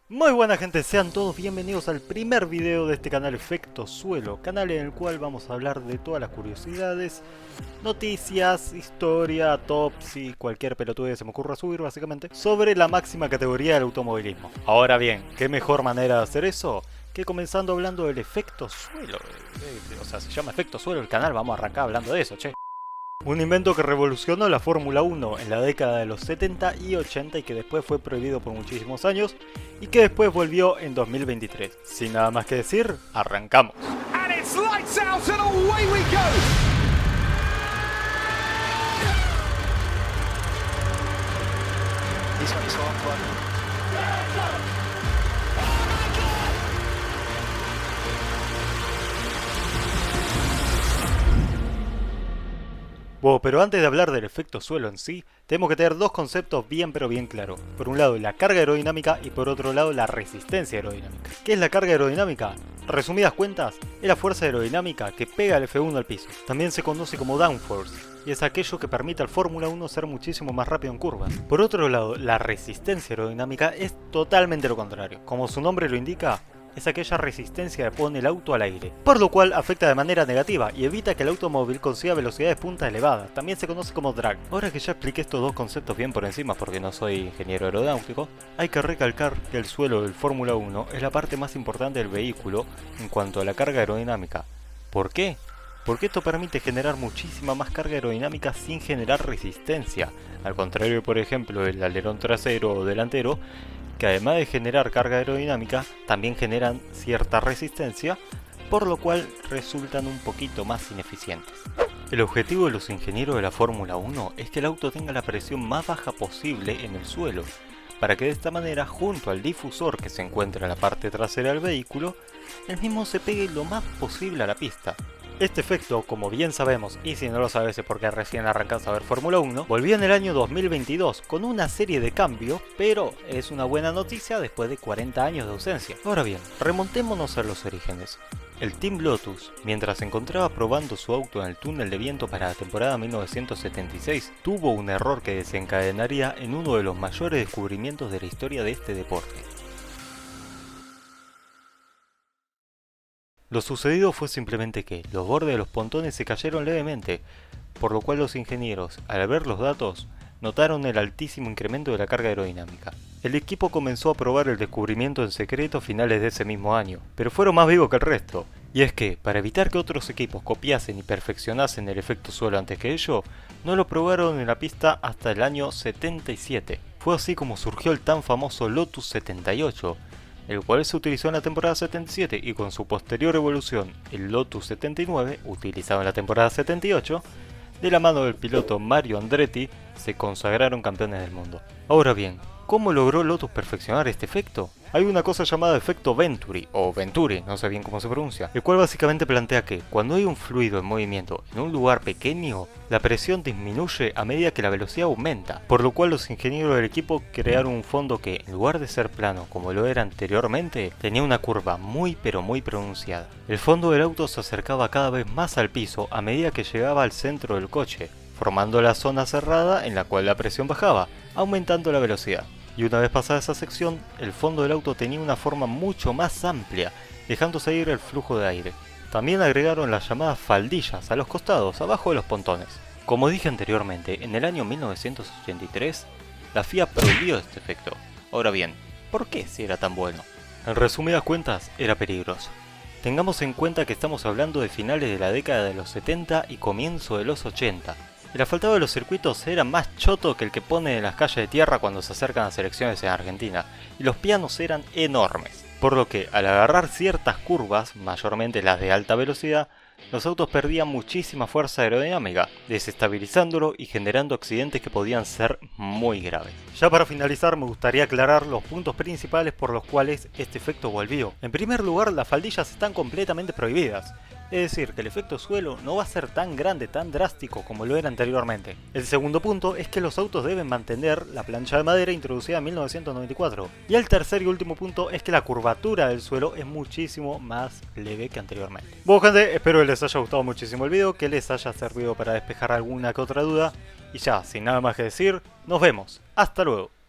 Muy buena gente, sean todos bienvenidos al primer video de este canal Efecto Suelo, canal en el cual vamos a hablar de todas las curiosidades, noticias, historia, tops y cualquier pelotude que se me ocurra subir básicamente sobre la máxima categoría del automovilismo. Ahora bien, ¿qué mejor manera de hacer eso? Que comenzando hablando del efecto suelo. O sea, se llama Efecto Suelo el canal, vamos a arrancar hablando de eso, che. Un invento que revolucionó la Fórmula 1 en la década de los 70 y 80 y que después fue prohibido por muchísimos años y que después volvió en 2023. Sin nada más que decir, arrancamos. And it's lights out and away we go. This one is Bueno, pero antes de hablar del efecto suelo en sí, tenemos que tener dos conceptos bien pero bien claros. Por un lado la carga aerodinámica y por otro lado la resistencia aerodinámica. ¿Qué es la carga aerodinámica? Resumidas cuentas, es la fuerza aerodinámica que pega el F1 al piso. También se conoce como downforce, y es aquello que permite al Fórmula 1 ser muchísimo más rápido en curvas. Por otro lado, la resistencia aerodinámica es totalmente lo contrario. Como su nombre lo indica, es aquella resistencia que pone el auto al aire, por lo cual afecta de manera negativa y evita que el automóvil consiga velocidades punta elevadas, también se conoce como drag. Ahora que ya expliqué estos dos conceptos bien por encima porque no soy ingeniero aeronáutico, hay que recalcar que el suelo del Fórmula 1 es la parte más importante del vehículo en cuanto a la carga aerodinámica. ¿Por qué? Porque esto permite generar muchísima más carga aerodinámica sin generar resistencia, al contrario por ejemplo del alerón trasero o delantero, que además de generar carga aerodinámica, también generan cierta resistencia, por lo cual resultan un poquito más ineficientes. El objetivo de los ingenieros de la Fórmula 1 es que el auto tenga la presión más baja posible en el suelo, para que de esta manera, junto al difusor que se encuentra en la parte trasera del vehículo, el mismo se pegue lo más posible a la pista. Este efecto, como bien sabemos, y si no lo sabes es porque recién arrancás a ver Fórmula 1, volvió en el año 2022 con una serie de cambios, pero es una buena noticia después de 40 años de ausencia. Ahora bien, remontémonos a los orígenes. El Team Lotus, mientras se encontraba probando su auto en el túnel de viento para la temporada 1976, tuvo un error que desencadenaría en uno de los mayores descubrimientos de la historia de este deporte. Lo sucedido fue simplemente que los bordes de los pontones se cayeron levemente, por lo cual los ingenieros, al ver los datos, notaron el altísimo incremento de la carga aerodinámica. El equipo comenzó a probar el descubrimiento en secreto a finales de ese mismo año, pero fueron más vivos que el resto. Y es que, para evitar que otros equipos copiasen y perfeccionasen el efecto suelo antes que ellos, no lo probaron en la pista hasta el año 77. Fue así como surgió el tan famoso Lotus 78, el cual se utilizó en la temporada 77 y con su posterior evolución, el Lotus 79, utilizado en la temporada 78, de la mano del piloto Mario Andretti, se consagraron campeones del mundo. Ahora bien, ¿cómo logró Lotus perfeccionar este efecto? Hay una cosa llamada efecto Venturi, o Venturi, no sé bien cómo se pronuncia, el cual básicamente plantea que, cuando hay un fluido en movimiento en un lugar pequeño, la presión disminuye a medida que la velocidad aumenta, por lo cual los ingenieros del equipo crearon un fondo que, en lugar de ser plano como lo era anteriormente, tenía una curva muy pero muy pronunciada. El fondo del auto se acercaba cada vez más al piso a medida que llegaba al centro del coche, formando la zona cerrada en la cual la presión bajaba, aumentando la velocidad. Y una vez pasada esa sección, el fondo del auto tenía una forma mucho más amplia, dejando seguir el flujo de aire. También agregaron las llamadas faldillas a los costados, abajo de los pontones. Como dije anteriormente, en el año 1983, la FIA prohibió este efecto. Ahora bien, ¿por qué si era tan bueno? En resumidas cuentas, era peligroso. Tengamos en cuenta que estamos hablando de finales de la década de los 70 y comienzo de los 80. El asfaltado de los circuitos era más choto que el que ponen en las calles de tierra cuando se acercan a selecciones en Argentina, y los pianos eran enormes, por lo que al agarrar ciertas curvas, mayormente las de alta velocidad, los autos perdían muchísima fuerza aerodinámica, desestabilizándolo y generando accidentes que podían ser muy graves. Ya para finalizar me gustaría aclarar los puntos principales por los cuales este efecto volvió. En primer lugar, las faldillas están completamente prohibidas. Es decir, que el efecto suelo no va a ser tan grande, tan drástico como lo era anteriormente. El segundo punto es que los autos deben mantener la plancha de madera introducida en 1994. Y el tercer y último punto es que la curvatura del suelo es muchísimo más leve que anteriormente. Bueno gente, espero que les haya gustado muchísimo el video, que les haya servido para despejar alguna que otra duda. Y ya, sin nada más que decir, nos vemos. Hasta luego.